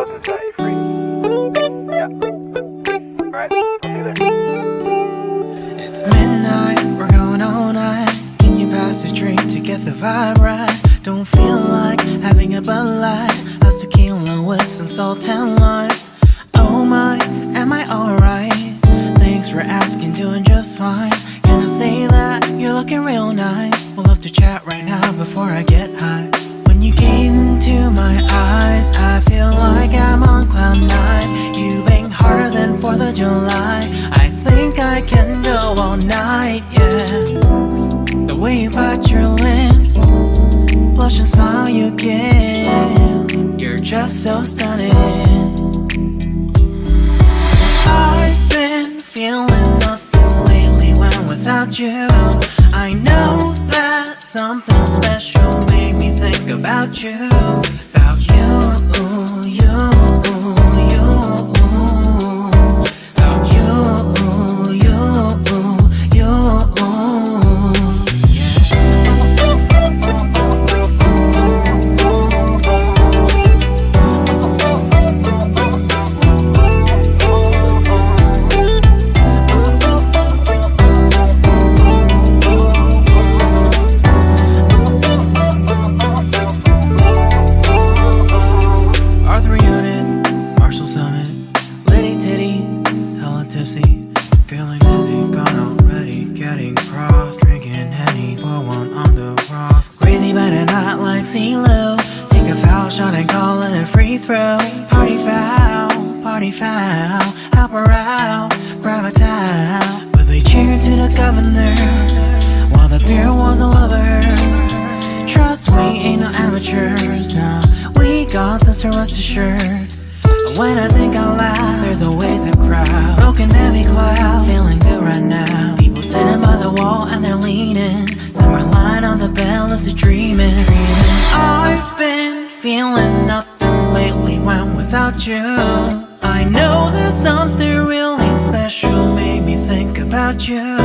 goes and set you free. Yeah. Alright, I'll see you there. It's midnight, we're going all night. Can you pass a drink to get the vibe right? Don't feel like having a Bud Light. How's tequila with some salt and lime? Oh my, am I alright? Thanks for asking, doing just fine. Can I say that you're looking real nice? We'll love to chat right now before I get high. When you gaze into my eyes, I feel like I'm on cloud nine. You bang harder than 4th of July. I think I can go all night, yeah. The way you bite your lips, blush and smile you give, you're just so stunning. I've been feeling nothing lately when without you. I know that something special made me think about you. About you, you, you. About you, you, you. Feeling dizzy, gone already, getting cross. Drinking Henny, pour one on the rocks. Crazy but not like CeeLo. Take a foul shot and call it a free throw. Party foul, help her out, grab a towel. But they cheered to the governor, while the beer was a lover. Trust we ain't no amateurs, nah. We got this, rest assured. When I think out loud, there's always a crowd. Smoking heavy cloud, feeling good right now. People sitting by the wall and they're leaning. Some are lying on the bed, lucid dreaming. I've been feeling nothing lately when without you. I know that something really special made me think about you.